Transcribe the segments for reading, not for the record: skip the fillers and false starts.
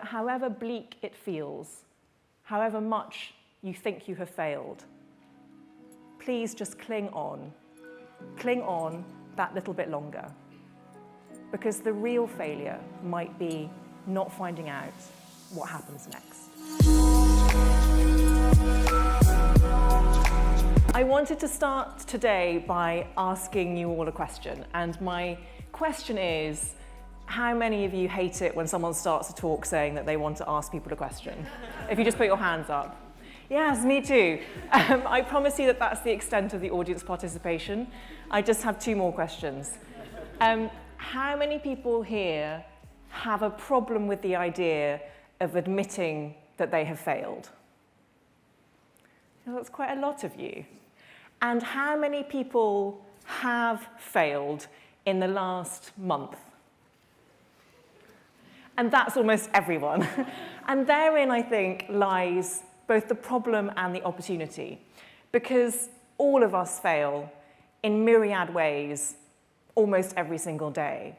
however bleak it feels, however much you think you have failed, please just cling on that little bit longer. Because the real failure might be not finding out what happens next. I wanted to start today by asking you all a question, and my question is, how many of you hate it when someone starts a talk saying that they want to ask people a question? If you just put your hands up. Yes, me too. I promise you that that's the extent of the audience participation. I just have 2 more questions. How many people here have a problem with the idea of admitting that they have failed? Well, that's quite a lot of you. And how many people have failed in the last month? And that's almost everyone. And therein, I think, lies both the problem and the opportunity, because all of us fail in myriad ways almost every single day.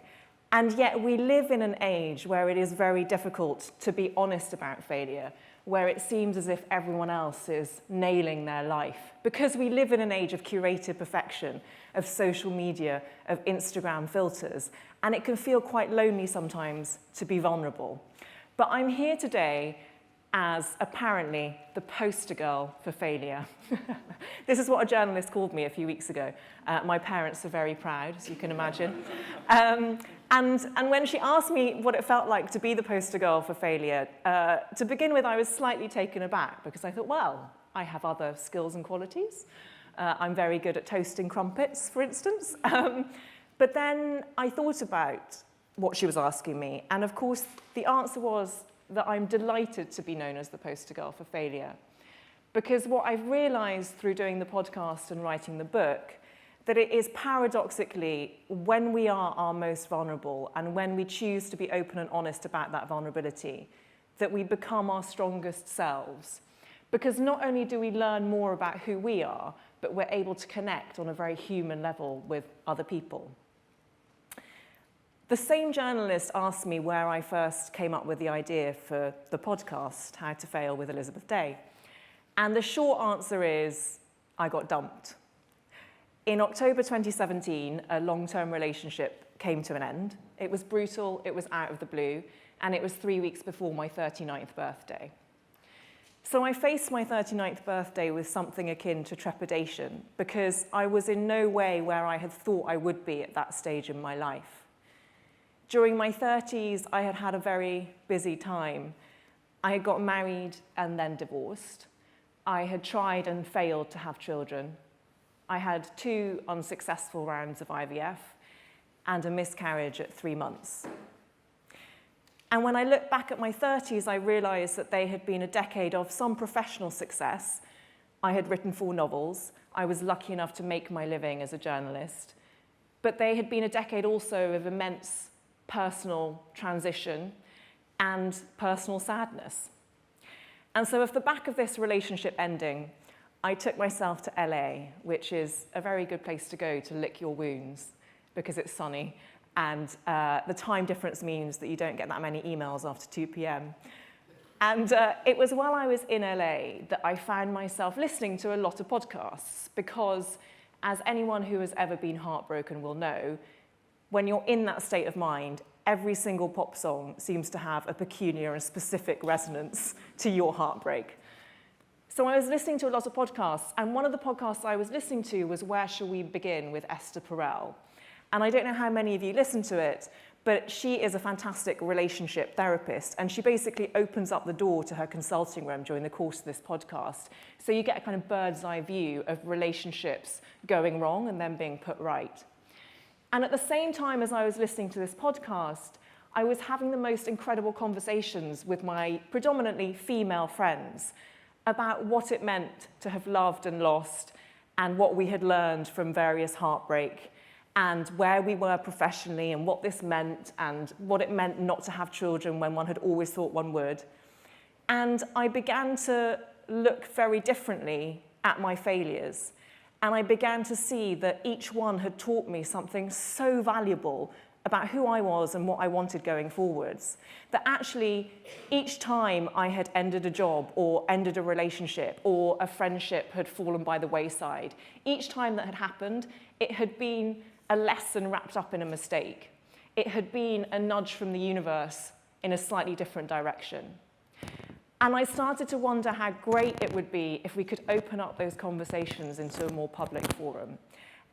And yet we live in an age where it is very difficult to be honest about failure, where it seems as if everyone else is nailing their life, because we live in an age of curated perfection, of social media, of Instagram filters, and it can feel quite lonely sometimes to be vulnerable. But I'm here today as apparently the poster girl for failure. This is what a journalist called me a few weeks ago. My parents are very proud, as you can imagine. And when she asked me what it felt like to be the poster girl for failure, to begin with, I was slightly taken aback, because I thought, well, I have other skills and qualities. I'm very good at toasting crumpets, for instance. But then I thought about what she was asking me, and of course, the answer was that I'm delighted to be known as the poster girl for failure. Because what I've realized through doing the podcast and writing the book, that it is paradoxically when we are our most vulnerable and when we choose to be open and honest about that vulnerability, that we become our strongest selves. Because not only do we learn more about who we are, but we're able to connect on a very human level with other people. The same journalist asked me where I first came up with the idea for the podcast, How to Fail with Elizabeth Day. And the short answer is, I got dumped. In October 2017, a long-term relationship came to an end. It was brutal, it was out of the blue, and it was 3 weeks before my 39th birthday. So I faced my 39th birthday with something akin to trepidation, because I was in no way where I had thought I would be at that stage in my life. During my 30s, I had had a very busy time. I had got married and then divorced. I had tried and failed to have children. I had 2 unsuccessful rounds of IVF and a miscarriage at 3 months. And when I look back at my 30s, I realized that they had been a decade of some professional success. I had written 4 novels. I was lucky enough to make my living as a journalist. But they had been a decade also of immense personal transition and personal sadness. And so off the back of this relationship ending, I took myself to LA, which is a very good place to go to lick your wounds because it's sunny, and the time difference means that you don't get that many emails after 2 p.m. And it was while I was in LA that I found myself listening to a lot of podcasts, because as anyone who has ever been heartbroken will know, when you're in that state of mind, every single pop song seems to have a peculiar and specific resonance to your heartbreak. So I was listening to a lot of podcasts, and one of the podcasts I was listening to was Where Shall We Begin with Esther Perel. And I don't know how many of you listen to it, but she is a fantastic relationship therapist, and she basically opens up the door to her consulting room during the course of this podcast. So you get a kind of bird's eye view of relationships going wrong and then being put right. And at the same time as I was listening to this podcast, I was having the most incredible conversations with my predominantly female friends about what it meant to have loved and lost, and what we had learned from various heartbreak, and where we were professionally, and what this meant, and what it meant not to have children when one had always thought one would. And I began to look very differently at my failures. And I began to see that each one had taught me something so valuable about who I was and what I wanted going forwards, that actually each time I had ended a job or ended a relationship or a friendship had fallen by the wayside, each time that had happened, it had been a lesson wrapped up in a mistake. It had been a nudge from the universe in a slightly different direction. And I started to wonder how great it would be if we could open up those conversations into a more public forum.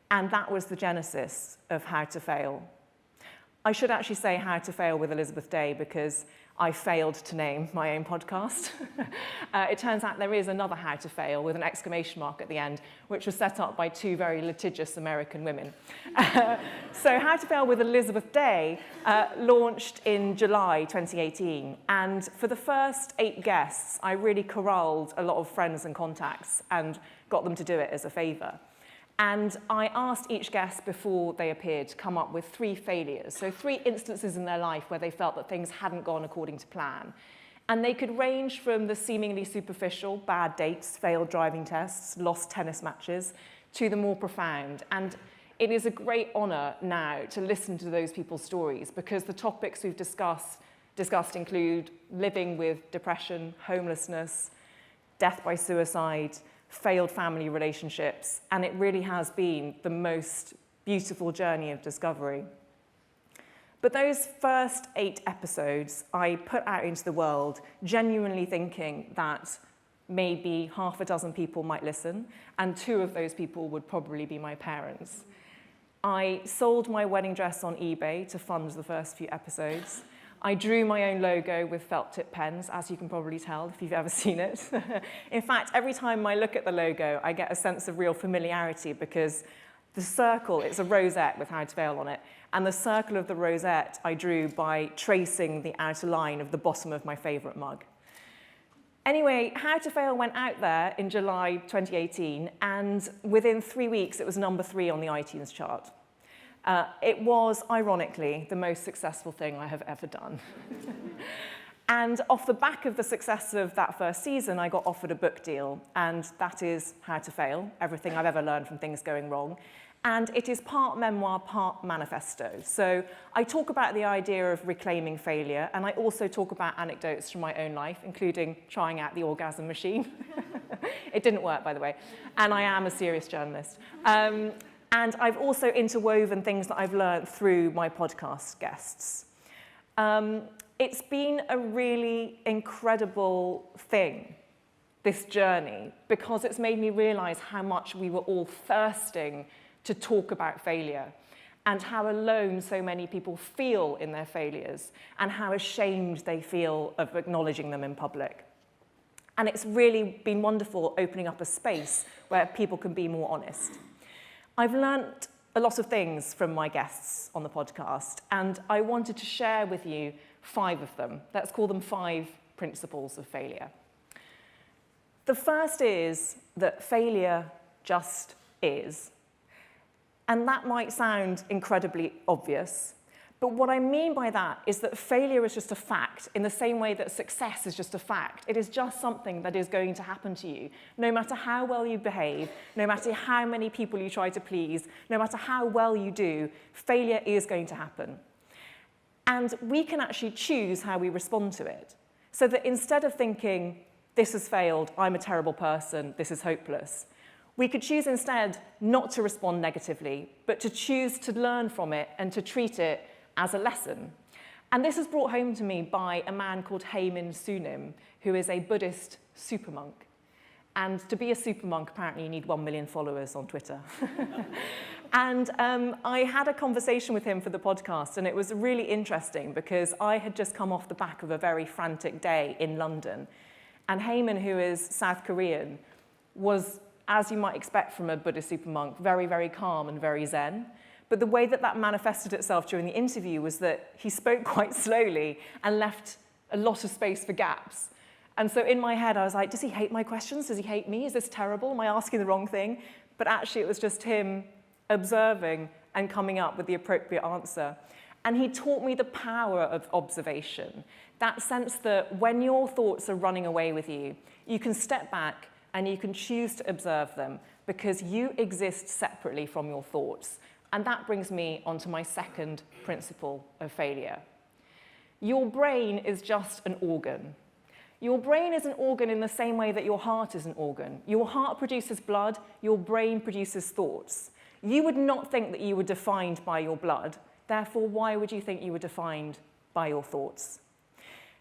And that was the genesis of How to Fail. I should actually say How to Fail with Elizabeth Day because I failed to name my own podcast. It turns out there is another How to Fail with an exclamation mark at the end, which was set up by two very litigious American women. So How to Fail with Elizabeth Day launched in July 2018. And for the first 8 guests, I really corralled a lot of friends and contacts and got them to do it as a favor. And I asked each guest before they appeared to come up with 3 failures, so 3 instances in their life where they felt that things hadn't gone according to plan. And they could range from the seemingly superficial, bad dates, failed driving tests, lost tennis matches, to the more profound. And it is a great honor now to listen to those people's stories because the topics we've discussed include living with depression, homelessness, death by suicide, failed family relationships, and it really has been the most beautiful journey of discovery. But those first 8 episodes I put out into the world genuinely thinking that maybe half a dozen people might listen, and 2 of those people would probably be my parents. I sold my wedding dress on eBay to fund the first few episodes. I drew my own logo with felt tip pens, as you can probably tell if you've ever seen it. In fact, every time I look at the logo, I get a sense of real familiarity because the circle, it's a rosette with How to Fail on it, and the circle of the rosette I drew by tracing the outer line of the bottom of my favorite mug. Anyway, How to Fail went out there in July 2018, and within 3 weeks, it was number 3 on the iTunes chart. It was, ironically, the most successful thing I have ever done. And off the back of the success of that first season, I got offered a book deal, and that is How to Fail, everything I've ever learned from things going wrong. And it is part memoir, part manifesto. So I talk about the idea of reclaiming failure, and I also talk about anecdotes from my own life, including trying out the orgasm machine. It didn't work, by the way, and I am a serious journalist. And I've also interwoven things that I've learned through my podcast guests. It's been a really incredible thing, this journey, because it's made me realize how much we were all thirsting to talk about failure and how alone so many people feel in their failures and how ashamed they feel of acknowledging them in public. And it's really been wonderful opening up a space where people can be more honest. I've learnt a lot of things from my guests on the podcast, and I wanted to share with you 5 of them. Let's call them 5 principles of failure. The first is that failure just is. And that might sound incredibly obvious, but what I mean by that is that failure is just a fact in the same way that success is just a fact. It is just something that is going to happen to you. No matter how well you behave, no matter how many people you try to please, no matter how well you do, failure is going to happen. And we can actually choose how we respond to it. So that instead of thinking, this has failed, I'm a terrible person, this is hopeless, we could choose instead not to respond negatively, but to choose to learn from it and to treat it as a lesson. And this is brought home to me by a man called Haemin Sunim, who is a Buddhist super monk. And to be a super monk, apparently you need 1 million followers on Twitter. And I had a conversation with him for the podcast, and it was really interesting because I had just come off the back of a very frantic day in London. And Haemin, who is South Korean, was, as you might expect from a Buddhist super monk, very, very calm and very zen. But the way that that manifested itself during the interview was that he spoke quite slowly and left a lot of space for gaps. And so in my head, I was like, does he hate my questions? Does he hate me? Is this terrible? Am I asking the wrong thing? But actually, it was just him observing and coming up with the appropriate answer. And he taught me the power of observation, that sense that when your thoughts are running away with you, you can step back and you can choose to observe them because you exist separately from your thoughts. And that brings me onto my second principle of failure. Your brain is just an organ. Your brain is an organ in the same way that your heart is an organ. Your heart produces blood, your brain produces thoughts. You would not think that you were defined by your blood. Therefore, why would you think you were defined by your thoughts?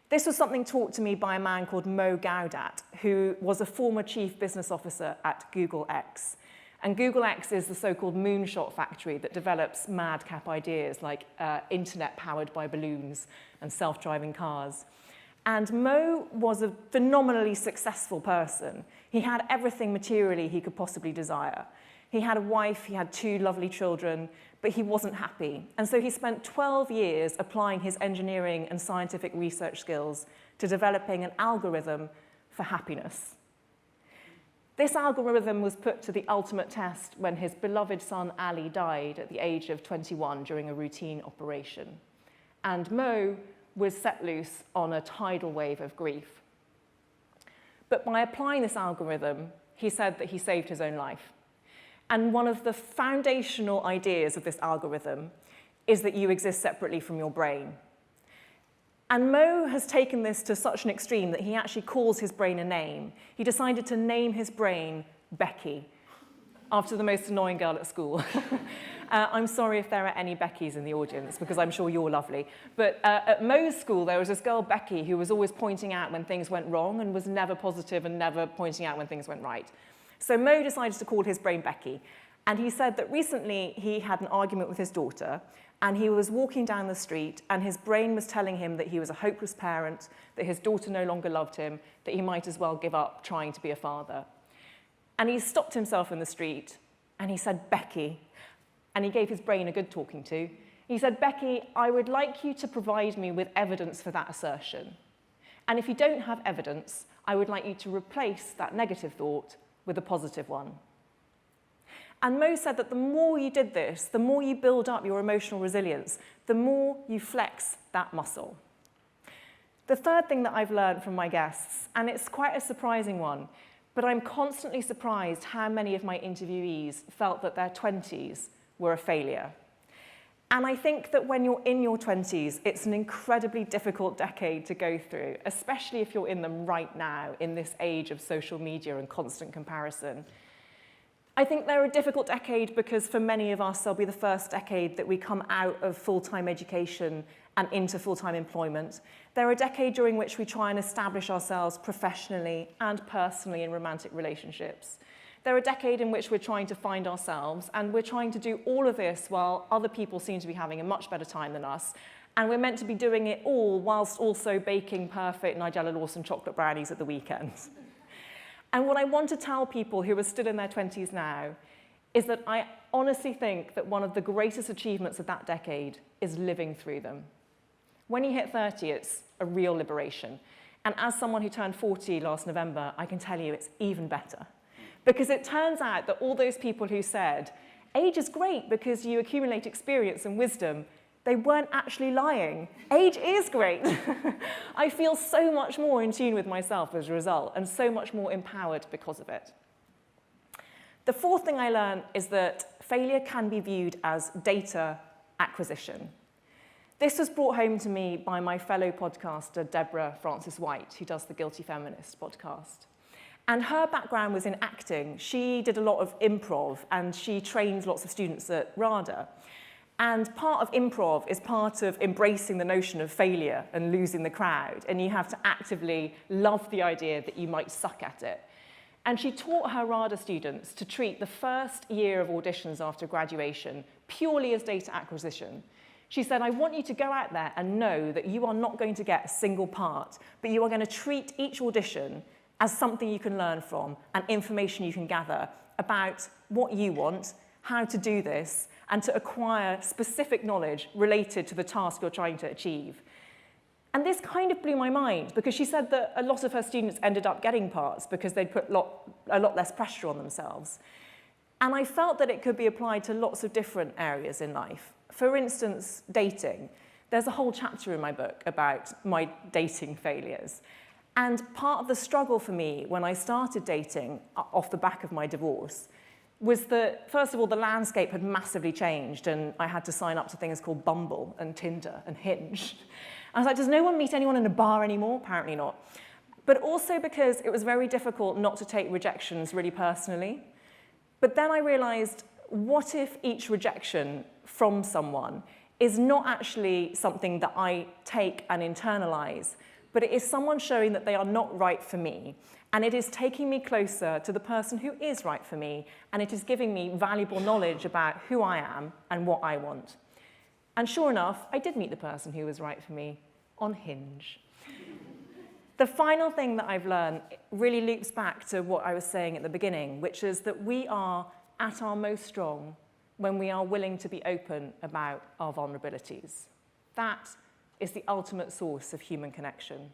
This was something taught to me by a man called Mo Gaudat, who was a former chief business officer at Google X. And Google X is the so-called moonshot factory that develops madcap ideas like internet powered by balloons and self-driving cars. And Mo was a phenomenally successful person. He had everything materially he could possibly desire. He had a wife, he had 2 lovely children, but he wasn't happy. And so he spent 12 years applying his engineering and scientific research skills to developing an algorithm for happiness. This algorithm was put to the ultimate test when his beloved son Ali died at the age of 21 during a routine operation. And Mo was set loose on a tidal wave of grief. But by applying this algorithm, he said that he saved his own life. And one of the foundational ideas of this algorithm is that you exist separately from your brain. And Mo has taken this to such an extreme that he actually calls his brain a name. He decided to name his brain Becky, after the most annoying girl at school. I'm sorry if there are any Beckys in the audience, because I'm sure you're lovely. But at Mo's school, there was this girl, Becky, who was always pointing out when things went wrong and was never positive and never pointing out when things went right. So Mo decided to call his brain Becky. And he said that recently he had an argument with his daughter, and he was walking down the street, and his brain was telling him that he was a hopeless parent, that his daughter no longer loved him, that he might as well give up trying to be a father. And he stopped himself in the street, and he said, Becky. And he gave his brain a good talking to. He said, Becky, I would like you to provide me with evidence for that assertion. And if you don't have evidence, I would like you to replace that negative thought with a positive one. And Mo said that the more you did this, the more you build up your emotional resilience, the more you flex that muscle. The third thing that I've learned from my guests, and it's quite a surprising one, but I'm constantly surprised how many of my interviewees felt that their 20s were a failure. And I think that when you're in your 20s, it's an incredibly difficult decade to go through, especially if you're in them right now, in this age of social media and constant comparison. I think they're a difficult decade because for many of us, they'll be the first decade that we come out of full-time education and into full-time employment. They're a decade during which we try and establish ourselves professionally and personally in romantic relationships. They're a decade in which we're trying to find ourselves, and we're trying to do all of this while other people seem to be having a much better time than us. And we're meant to be doing it all whilst also baking perfect Nigella Lawson chocolate brownies at the weekend. And what I want to tell people who are still in their 20s now is that I honestly think that one of the greatest achievements of that decade is living through them. When you hit 30, it's a real liberation. And as someone who turned 40 last November, I can tell you it's even better. Because it turns out that all those people who said, age is great because you accumulate experience and wisdom, they weren't actually lying. Age is great. I feel so much more in tune with myself as a result, and so much more empowered because of it. The fourth thing I learned is that failure can be viewed as data acquisition. This was brought home to me by my fellow podcaster, Deborah Francis-White, who does the Guilty Feminist podcast. And her background was in acting. She did a lot of improv, and she trained lots of students at RADA. And part of improv is part of embracing the notion of failure and losing the crowd. And you have to actively love the idea that you might suck at it. And she taught her RADA students to treat the first year of auditions after graduation purely as data acquisition. She said, I want you to go out there and know that you are not going to get a single part, but you are going to treat each audition as something you can learn from and information you can gather about what you want, how to do this, and to acquire specific knowledge related to the task you're trying to achieve. And this kind of blew my mind, because she said that a lot of her students ended up getting parts because they'd put a lot less pressure on themselves. And I felt that it could be applied to lots of different areas in life. For instance, dating. There's a whole chapter in my book about my dating failures. And part of the struggle for me when I started dating off the back of my divorce was that, first of all, the landscape had massively changed, and I had to sign up to things called Bumble and Tinder and Hinge. I was like, does no one meet anyone in a bar anymore? Apparently not. But also because it was very difficult not to take rejections really personally. But then I realized, what if each rejection from someone is not actually something that I take and internalize, but it is someone showing that they are not right for me, and it is taking me closer to the person who is right for me, and it is giving me valuable knowledge about who I am and what I want. And sure enough, I did meet the person who was right for me on Hinge. The final thing that I've learned really loops back to what I was saying at the beginning, which is that we are at our most strong when we are willing to be open about our vulnerabilities. That is the ultimate source of human connection.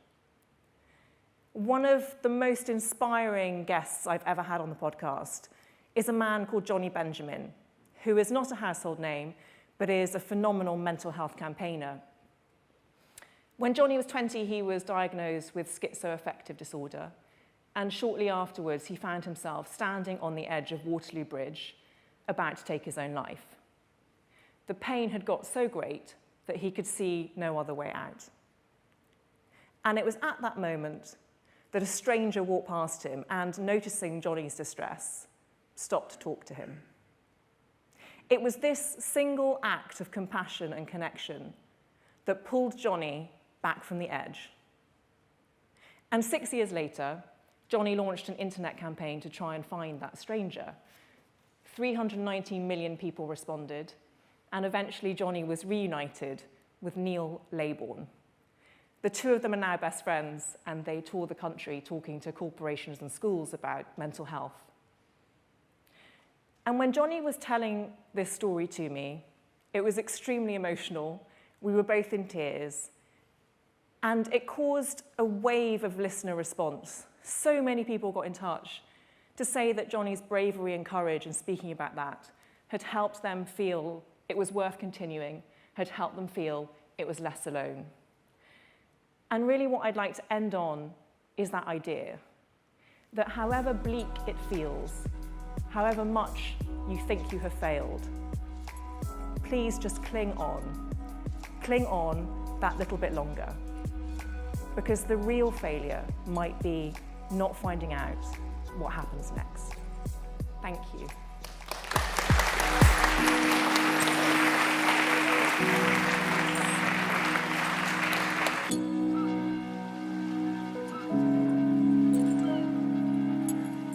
One of the most inspiring guests I've ever had on the podcast is a man called Johnny Benjamin, who is not a household name, but is a phenomenal mental health campaigner. When Johnny was 20, he was diagnosed with schizoaffective disorder, and shortly afterwards, he found himself standing on the edge of Waterloo Bridge, about to take his own life. The pain had got so great that he could see no other way out. And it was at that moment that a stranger walked past him and, noticing Johnny's distress, stopped to talk to him. It was this single act of compassion and connection that pulled Johnny back from the edge. And 6 years later, Johnny launched an internet campaign to try and find that stranger. 319 million people responded, and eventually Johnny was reunited with Neil Laybourne. The two of them are now best friends, and they tour the country talking to corporations and schools about mental health. And when Johnny was telling this story to me, it was extremely emotional. We were both in tears, and it caused a wave of listener response. So many people got in touch to say that Johnny's bravery and courage in speaking about that had helped them feel it was worth continuing, had helped them feel it was less alone. And really what I'd like to end on is that idea that however bleak it feels, however much you think you have failed, please just cling on that little bit longer. Because the real failure might be not finding out what happens next. Thank you.